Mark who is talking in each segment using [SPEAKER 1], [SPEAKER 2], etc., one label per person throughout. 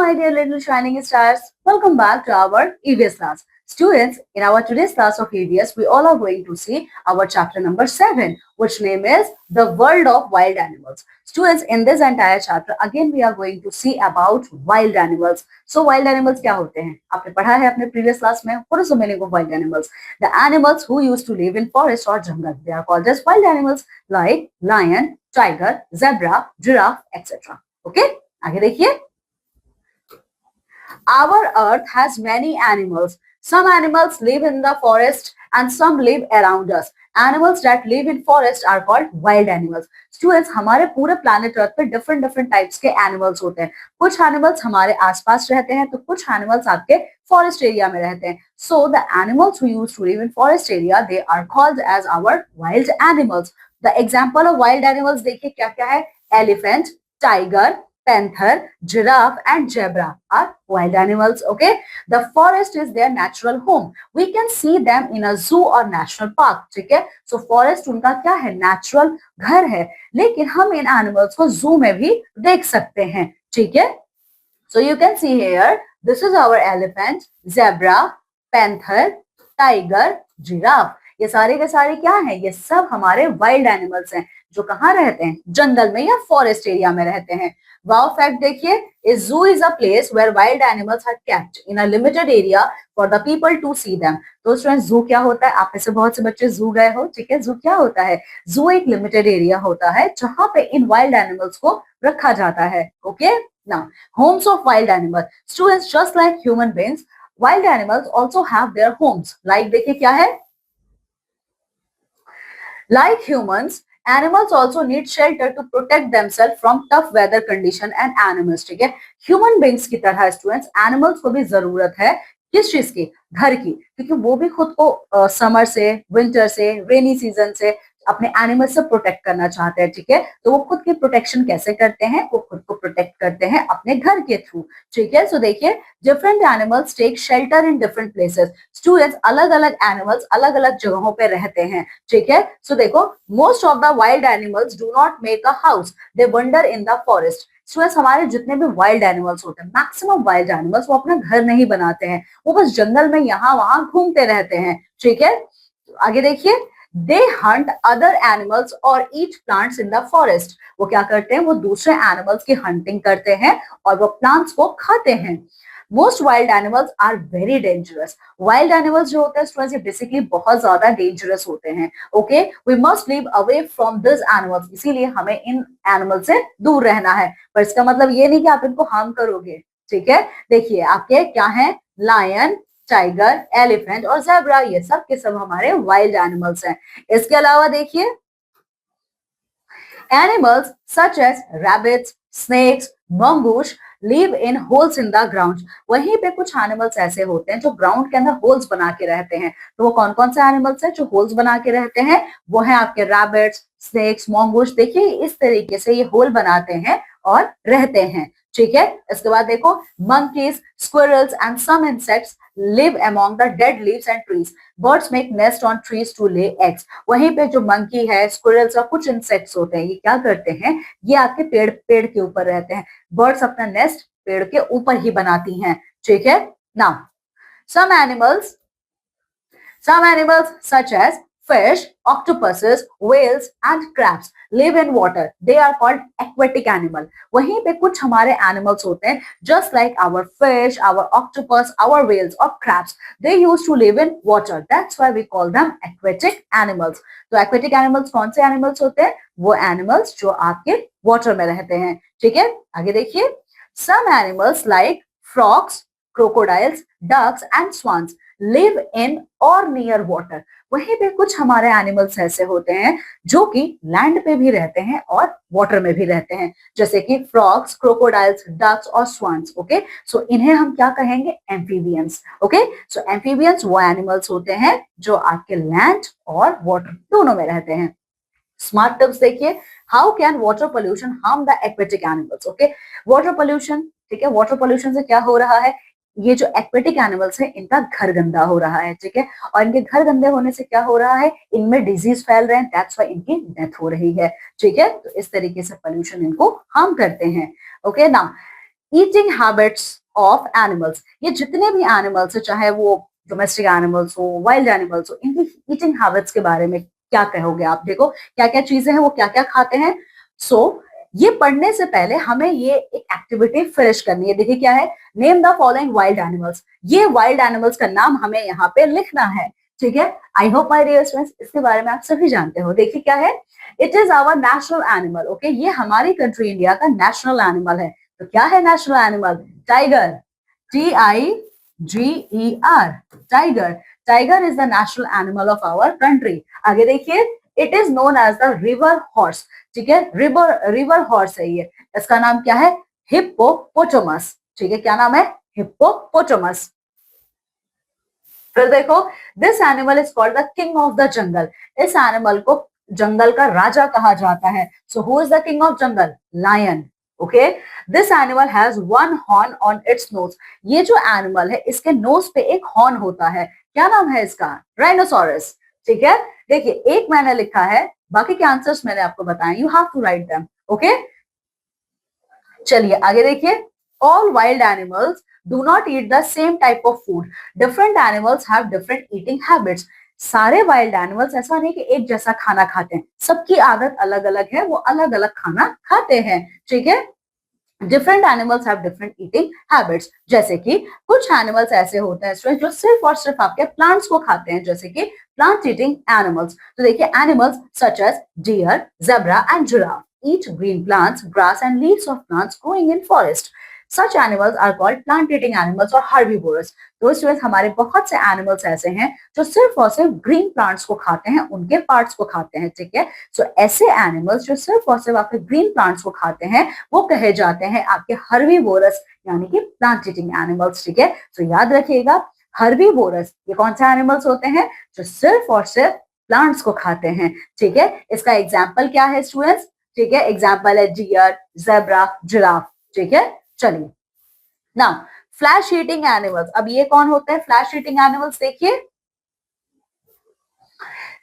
[SPEAKER 1] my dear little shining stars, welcome back to our EVS class. Students, in our today's class of EVS, we all are going to see our chapter number 7, which name is The World of Wild Animals. Students, in this entire chapter, again we are going to see about wild animals. So, wild animals क्या होते हैं? आपने पढ़ा है अपने previous class में. What is the meaning of wild animals? The animals who used to live in forest or jungle. They are called as wild animals like lion, tiger, zebra, giraffe, etc. Okay? आगे देखिए. Our earth has many animals. Some animals live in the forest and some live around us. Animals that live in forest are called wild animals. Students, हमारे पूरे planet Earth पे different types के animals होते हैं. कुछ animals हमारे आसपास रहते हैं तो कुछ animals आपके forest area में रहते हैं. So the animals who used to live in forest area, they are called as our wild animals. The example of wild animals देखिए क्या क्या है. Elephant, tiger, panther, giraffe and zebra are wild animals. Okay, the forest is their natural home. We can see them in a zoo or national park. ठीक है, so forest उनका क्या है, natural घर है, लेकिन हम इन animals को zoo में भी देख सकते हैं. ठीक है, so you can see here, this is our elephant, zebra, panther, tiger, giraffe. ये सारे के सारे क्या हैं, ये सब हमारे वाइल्ड एनिमल्स हैं जो कहाँ रहते हैं, जंगल में या फॉरेस्ट एरिया में रहते हैं. वाओ फैक्ट देखिए, a zoo is a place where wild animals are kept in a limited area for the people to see them. तो स्टूडेंट्स, जू क्या होता है? आप में से बहुत से बच्चे जू गए हो. ठीक है, जू क्या होता है? जू एक लिमिटेड एरिया होता है जहां पे इन वाइल्ड एनिमल्स को रखा जाता है. Okay, now homes of wild animals. Students, just like human beings, wild animals also have their homes. Like देखिए क्या है, like humans, animals also need shelter to protect themselves from tough weather condition and animals. ठीक है, human beings की तरह students animals को भी जरूरत है किस चीज की, घर की, क्योंकि वो भी खुद को समर से, विंटर से, रेनी सीजन से अपने एनिमल्स से प्रोटेक्ट करना चाहते हैं. ठीक है, तो वो खुद की प्रोटेक्शन कैसे करते हैं, वो खुद को प्रोटेक्ट करते हैं अपने घर के थ्रू. ठीक है, सो देखिए, different animals take shelter in different places. Students, अलग अलग एनिमल्स अलग अलग जगहों पे रहते हैं. ठीक है, सो देखो, most of the wild animals do not make a house, they wonder in the forest. Students, हमारे जितने भी वाइल्ड एनिमल्स होते हैं, मैक्सिमम वाइल्ड एनिमल्स वो अपना घर नहीं बनाते हैं, वो बस जंगल में यहाँ वहां घूमते रहते हैं. ठीक है, आगे देखिए, दे हंट अदर एनिमल्स और ईट प्लांट्स इन द फॉरेस्ट. वो क्या करते हैं, वो दूसरे एनिमल्स की हंटिंग करते हैं और वो प्लांट्स को खाते हैं. Most wild animals are very dangerous. Wild animals जो होते हैं स्टूडेंट्स, ये बेसिकली बहुत ज्यादा डेंजरस होते हैं. Okay, we must live away from this animals. इसीलिए हमें इन एनिमल से दूर रहना है. पर इसका मतलब ये नहीं कि आप इनको हार्म करोगे. ठीक है, देखिए आपके क्या है, लायन, टाइगर, एलिफेंट और ज़ेब्रा, ये सब के सब हमारे वाइल्ड एनिमल्स हैं. इसके अलावा देखिए, animals such as rabbits, snakes, mongoose live in holes in the ground. वहीं पे कुछ एनिमल्स ऐसे होते हैं जो ग्राउंड के अंदर होल्स बना के रहते हैं. तो वो कौन कौन से एनिमल्स हैं जो होल्स बना के रहते हैं? वो है आपके रैबिट्स, स्नेक्स, मंगूश. देखिए इस तरीके से ये होल बनाते हैं और रहते हैं. ठीक है, इसके बाद देखो, monkeys, squirrels and some insects live among the dead leaves and trees. Birds make nest on trees to lay eggs. वहीं पे जो मंकी है, स्क्विरल्स और कुछ इंसेक्ट्स होते हैं, ये क्या करते हैं, ये आपके पेड़ के ऊपर रहते हैं. बर्ड्स अपना नेस्ट पेड़ के ऊपर ही बनाती हैं. ठीक है, now some animals such as fish, octopuses, whales and crabs live in water. They are called aquatic animal. वहीं पे कुछ हमारे animals होते हैं just like our fish, our octopus, our whales or crabs. They used to live in water. That's why we call them aquatic animals. तो aquatic animals कौन से animals होते हैं? वो animals जो आपके water में रहते हैं. ठीक है, आगे देखिए, some animals like frogs, crocodiles, ducks and swans live in or near water. वहीं पे कुछ हमारे एनिमल्स ऐसे होते हैं जो कि लैंड पे भी रहते हैं और वाटर में भी रहते हैं, जैसे कि फ्रॉग्स, क्रोकोडाइल्स, डक्स और स्वान्स. ओके, सो इन्हें हम क्या कहेंगे, एम्फीबियंस. ओके, सो एम्फीबियंस वो एनिमल्स होते हैं जो आपके लैंड और वाटर दोनों में रहते हैं. स्मार्ट टिप्स देखिए, how can water pollution harm the aquatic animals. Okay, water pollution, ठीक है, वाटर पोल्यूशन से क्या हो रहा है, ये जो एक्वेटिक एनिमल्स है इनका घर गंदा हो रहा है. ठीक है, और इनके घर गंदे होने से क्या हो रहा है, इनमें डिजीज फैल रहे हैं, दैट्स व्हाई इनकी डेथ हो रही है. ठीक है, तो इस तरीके से पोल्यूशन इनको हार्म करते हैं. Okay, now eating habits of animals, ये जितने भी एनिमल्स है, चाहे वो डोमेस्टिक एनिमल्स हो, वाइल्ड एनिमल्स हो, इनकी ईटिंग हैबिट्स के बारे में क्या कहोगे आप? देखो क्या क्या चीजें हैं, वो क्या क्या खाते हैं। ये पढ़ने से पहले हमें ये एक एक्टिविटी फिनिश करनी है। देखिए क्या है, name the following wild animals. ये वाइल्ड एनिमल्स का नाम हमें यहाँ पे लिखना है, ठीक है। I hope my dear students इसके बारे में आप सभी जानते हो। देखिए क्या है, it is our national animal, okay. ये हमारी कंट्री इंडिया का नेशनल एनिमल है। तो क्या है national animal? Tiger, TIGER, tiger. Tiger is the national animal of our country. आगे देखिए, it is known as the river horse, ठीक है। रिवर हॉर्स है ये। इसका नाम क्या है? हिप्पोपोटामस, ठीक है। क्या नाम है? हिप्पोपोटामस। फिर देखो, this animal is called the king of the jungle. इस एनिमल को जंगल का राजा कहा जाता है। So who is the king of jungle? Lion, okay. This animal has one horn on its nose. ये जो एनिमल है इसके नोज पे एक हॉर्न होता है। क्या नाम है इसका? राइनोसोरस, ठीक है। देखिए एक मैंने लिखा है, बाकी के आंसर्स मैंने आपको बताए, you have to write them, okay. चलिए आगे देखिए, all wild animals do not eat the same type of food, different animals have different eating habits. सारे वाइल्ड एनिमल्स ऐसा नहीं कि एक जैसा खाना खाते हैं, सबकी आदत अलग अलग है, वो अलग अलग खाना खाते हैं, ठीक है। Different animals have different eating habits. जैसे कि कुछ एनिमल्स ऐसे होते हैं जो सिर्फ और सिर्फ आपके प्लांट्स को खाते हैं, जैसे कि प्लांट ईटिंग एनिमल्स। तो देखिए, animals such as deer, zebra and giraffe eat green plants, grass and leaves of plants growing in forest. Such animals are called plant-eating animals or herbivores. तो स्टूडेंट्स हमारे बहुत से एनिमल्स ऐसे हैं जो सिर्फ और सिर्फ ग्रीन प्लांट्स को खाते हैं, उनके पार्ट्स को खाते हैं, ठीक है। सो ऐसे एनिमल्स जो सिर्फ और सिर्फ आपके ग्रीन प्लांट्स को खाते हैं वो कहे जाते हैं आपके हर्बीवोरस, यानी कि प्लांट ईटिंग एनिमल्स, ठीक है। सो याद रखिएगा, हर्बीवोरस ये कौन से एनिमल्स होते हैं? जो सिर्फ और सिर्फ प्लांट्स को खाते हैं, ठीक है। इसका एग्जाम्पल क्या है स्टूडेंट्स? ठीक है, एग्जाम्पल है डियर, जेब्रा, जिराफ, ठीक है। चलिए ना, फ्लैश ईटिंग एनिमल्स। अब ये कौन होते हैं फ्लैश ईटिंग एनिमल्स? देखिए,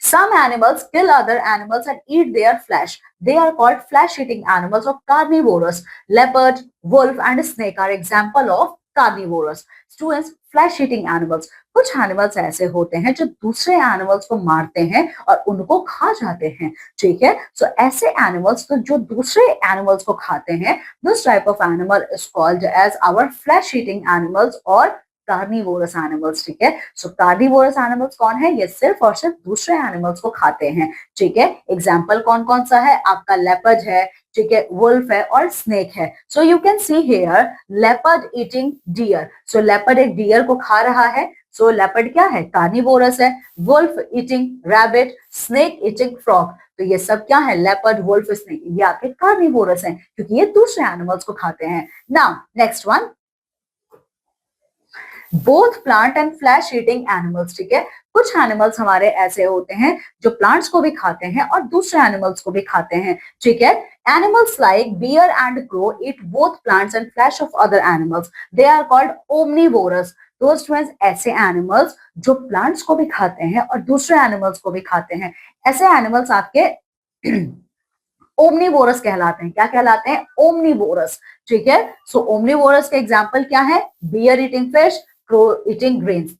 [SPEAKER 1] some animals kill other animals and eat their flesh. They are called flesh eating animals or carnivorous. Leopard, wolf and snake are example of carnivorous. Students, flash eating animals, कुछ animals ऐसे होते हैं जो दूसरे animals को मारते हैं और उनको खा जाते हैं, ठीक है। सो ऐसे एनिमल्स तो जो दूसरे एनिमल्स को खाते हैं, this type of animal is called as our flesh eating animals और कार्निवोरस एनिमल्स, ठीक है। सो कार्निवोरस एनिमल्स कौन है? ये सिर्फ और सिर्फ दूसरे एनिमल्स को खाते हैं, ठीक है। एग्जाम्पल कौन कौन सा है? आपका लेपर्ड है, ठीक है, वुल्फ है और स्नेक है। So you can see here leopard eating deer. So leopard एक डियर को खा रहा है, सो लेपर्ड क्या है? कार्निवोरस है। Wolf eating rabbit, snake eating frog. तो ये सब क्या है? लेपर्ड, वुल्फ, स्नेक, ये आपके कार्निवोरस हैं क्योंकि ये दूसरे एनिमल्स को खाते हैं। Now next one, both plant and flash eating animals, ठीक है। कुछ एनिमल्स हमारे ऐसे होते हैं जो प्लांट्स को भी खाते हैं और दूसरे एनिमल्स को भी खाते हैं, ठीक है। Animals like bear and crow eat both plants and flesh of other animals, they are called omnivorous. तो स्टूडेंट्स, ऐसे एनिमल्स जो प्लांट्स को भी खाते हैं और दूसरे एनिमल्स को भी खाते हैं, ऐसे एनिमल्स आपके ओमनीवोरस कहलाते हैं। क्या कहलाते हैं? ओमनीवोरस, ठीक है। सो ओमनीवोरस के एग्जाम्पल क्या है? Bear eating fish, crow eating grains,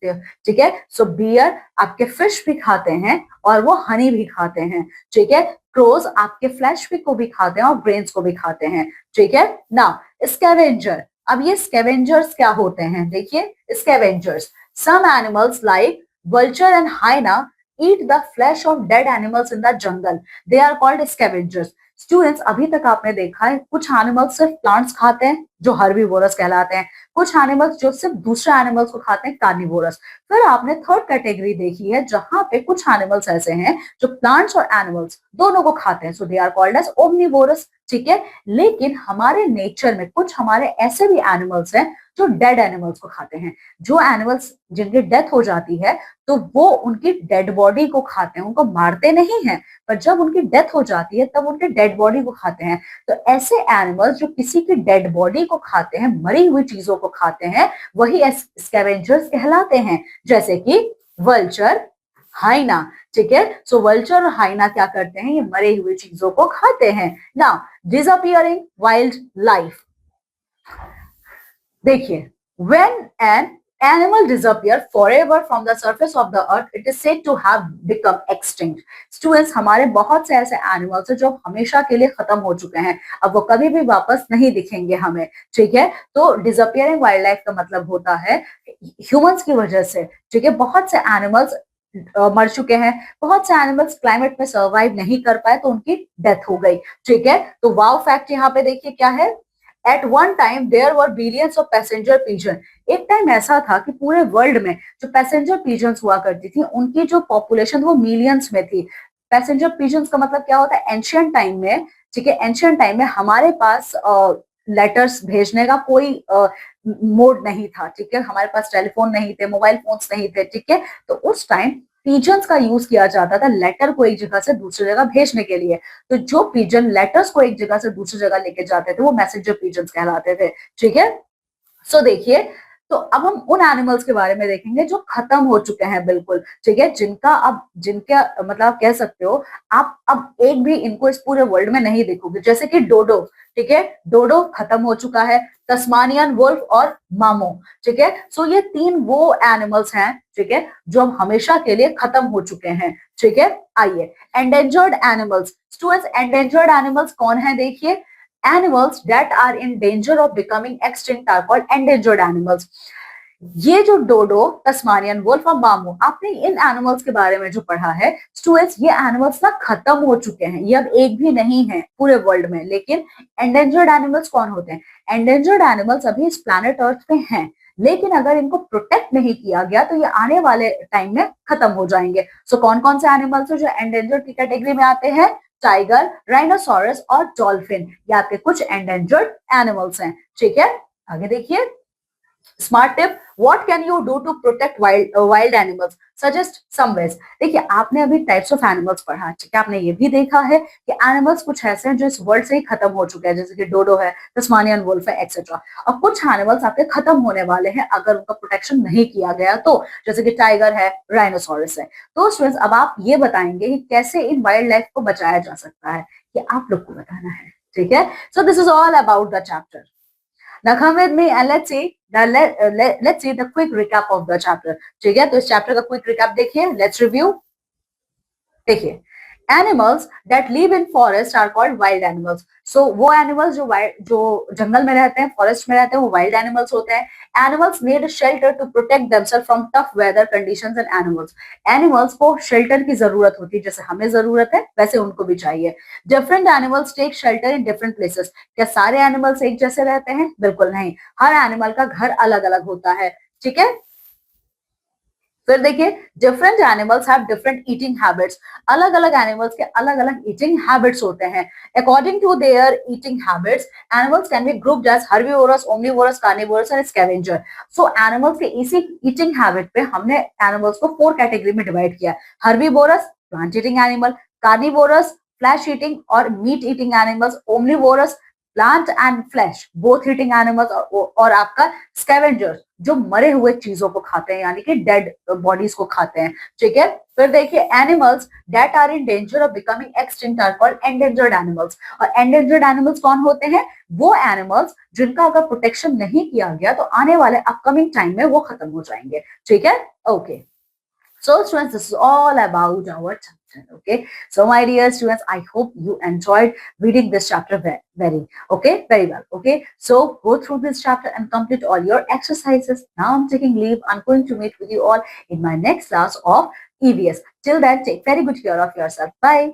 [SPEAKER 1] ठीक है। सो बियर आपके फिश भी खाते हैं और वो हनी भी खाते हैं, ठीक है। क्रोज आपके फ्लैश भी को भी खाते हैं और ग्रेन्स को भी खाते हैं, ठीक है ना। स्कैवेंजर, अब ये स्कैवेंजर्स क्या होते हैं? देखिए, scavengers, some animals like vulture and hyena eat the flesh of dead animals in the jungle. They are called scavengers. Students, अभी तक आपने देखा है कुछ एनिमल्स सिर्फ प्लांट्स खाते हैं जो हर्बीवोरस कहलाते हैं, कुछ एनिमल्स जो सिर्फ दूसरे एनिमल्स को खाते हैं, कार्निवोरस। फिर आपने थर्ड कैटेगरी देखी है जहां पे कुछ एनिमल्स ऐसे हैं जो प्लांट्स और एनिमल्स दोनों को खाते हैं, so they are called as omnivorous, ठीक है। लेकिन हमारे नेचर में कुछ हमारे ऐसे भी एनिमल्स हैं जो डेड एनिमल्स को खाते हैं। जो एनिमल्स जिनकी डेथ हो जाती है तो वो उनकी डेड बॉडी को खाते हैं, उनको मारते नहीं है, पर जब उनकी डेथ हो जाती है तब उनके डेड बॉडी को खाते हैं। तो ऐसे एनिमल्स जो किसी की डेड बॉडी को खाते हैं, मरी हुई चीजों को खाते हैं, वही स्कैवेंजर्स कहलाते हैं, जैसे कि वल्चर, हाइना, ठीक है। सो वल्चर और हाइना क्या करते हैं? ये मरे हुए चीजों को खाते हैं। नाउ डिसअपियरिंग वाइल्ड लाइफ, देखिए, when an animal disappear forever from the surface of the earth, it is said to have become extinct. Students, हमारे बहुत से ऐसे एनिमल्स हैं जो हमेशा के लिए खत्म हो चुके हैं, अब वो कभी भी वापस नहीं दिखेंगे हमें, ठीक है। तो डिसअपियरिंग वाइल्ड लाइफ का मतलब होता है ह्यूमंस की वजह से, ठीक है। बहुत से एनिमल्स मर चुके हैं, बहुत से एनिमल्स क्लाइमेट में सर्वाइव नहीं कर पाए तो उनकी डेथ हो गई, ठीक है। तो वाव फैक्ट यहाँ पे देखिए क्या है, at one time there were billions of passenger pigeon. एक टाइम ऐसा था कि पूरे वर्ल्ड में जो पैसेंजर पिजन्स हुआ करती थी उनकी जो पॉपुलेशन वो मिलियंस में थी। पैसेंजर पिजन्स का मतलब क्या होता है, एंशियंट टाइम में, ठीक है, एंशियंट टाइम में हमारे पास लेटर्स भेजने का कोई मोड नहीं था, ठीक है। हमारे पास टेलीफोन नहीं थे, मोबाइल फोन्स नहीं थे, ठीक है। तो उस टाइम पिजन्स का यूज किया जाता था लेटर को एक जगह से दूसरी जगह भेजने के लिए। तो जो पिजन लेटर्स को एक जगह से दूसरी जगह लेके जाते थे वो मैसेंजर पिजन्स कहलाते थे, ठीक है। सो देखिए, तो अब हम उन एनिमल्स के बारे में देखेंगे जो खत्म हो चुके हैं बिल्कुल, ठीक है, जिनका अब जिनका मतलब आप कह सकते हो आप अब एक भी इनको इस पूरे वर्ल्ड में नहीं देखोगे, जैसे कि डोडो, ठीक है, डोडो खत्म हो चुका है, तस्मानियन वुल्फ और मामो, ठीक है। सो ये तीन वो एनिमल्स हैं, ठीक है, जो अब हमेशा के लिए खत्म हो चुके हैं, ठीक है। आइए, endangered animals. Students, endangered animals कौन है, देखिए, animals that are in danger of becoming extinct are called endangered animals. ये जो डोडो, तस्मानियन वुल्फ और मामू, आपने इन एनिमल्स के बारे में जो पढ़ा है स्टूडेंट्स, ये एनिमल्स ना खत्म हो चुके हैं, ये अब एक भी नहीं है पूरे वर्ल्ड में। लेकिन एंडेंजर्ड एनिमल्स कौन होते हैं, एंडेंजर्ड एनिमल्स अभी इस प्लैनेट अर्थ पे हैं, लेकिन अगर इनको प्रोटेक्ट नहीं किया गया तो ये आने वाले टाइम में खत्म हो जाएंगे। सो कौन कौन से एनिमल्स है जो एंडेंजर्ड की कैटेगरी में आते हैं, टाइगर, राइनोसोरस और डॉल्फिन, ये आपके कुछ एंडेंजर्ड एनिमल्स हैं, ठीक है। आगे देखिए, smart tip, what can you do to protect wild animals, suggest some ways. देखिए, आपने अभी टाइप्स ऑफ एनिमल्स पढ़ा, ठीक है, आपने ये भी देखा है कि एनिमल्स कुछ ऐसे हैं जो इस वर्ल्ड से ही खत्म हो चुके हैं, जैसे कि डोडो है, तस्मानियन वुल्फ है, एक्सेट्रा। और कुछ एनिमल्स आपके खत्म होने वाले हैं अगर उनका प्रोटेक्शन नहीं किया गया तो, जैसे कि टाइगर है, राइनोसोरस है। तो स्टूडेंट्स, अब आप ये बताएंगे कि कैसे इन वाइल्ड लाइफ को बचाया जा सकता है, ये आप लोग को बताना है, ठीक है। So this is all about the chapter. Now come with me and let's see the quick recap of the chapter. ठीक है, तो इस चैप्टर का क्विक रिकैप देखिए, लेट्स रिव्यू। देखिए, animals that live in forest are called wild animals. So वो animals जो जंगल में रहते हैं, फॉरेस्ट में रहते हैं, वो वाइल्ड एनिमल्स होते हैं। Animals need shelter to protect themselves from tough weather conditions and animals. Animals को शेल्टर की जरूरत होती है, जैसे हमें जरूरत है वैसे उनको भी चाहिए। Different animals take shelter in different places. क्या सारे एनिमल्स एक जैसे रहते हैं, बिल्कुल नहीं, हर एनिमल का घर अलग अलग होता है, ठीक है। फिर देखिए, different animals have different eating habits. अलग अलग एनिमल्स के अलग अलग ईटिंग हैबिट्स होते हैं। According to their eating habits, animals can be grouped as herbivorous, omnivorous, carnivorous and scavenger. So animals के इसी ईटिंग हैबिट पे हमने एनिमल्स को 4 कैटेगरी में डिवाइड किया। Herbivorous, plant eating animal, carnivorous, flesh eating और meat eating animals, omnivorous, plant and flesh both eating animals, और आपका स्कैवेंजर्स जो मरे हुए चीजों को खाते हैं, यानी कि डेड बॉडीज को खाते हैं, ठीक है। फिर देखिए, animals that are in danger of becoming extinct are called endangered animals. और एंडेंजर्ड एनिमल्स कौन होते हैं, वो एनिमल्स जिनका अगर प्रोटेक्शन नहीं किया गया तो आने वाले अपकमिंग टाइम में वो खत्म हो जाएंगे, ठीक है। Okay, so students, this is all about our chapter. Okay, so my dear students, I hope you enjoyed reading this chapter very well. Okay, so go through this chapter and complete all your exercises. Now I'm taking leave. I'm going to meet with you all in my next class of EVS. Till then, take very good care of yourself. Bye.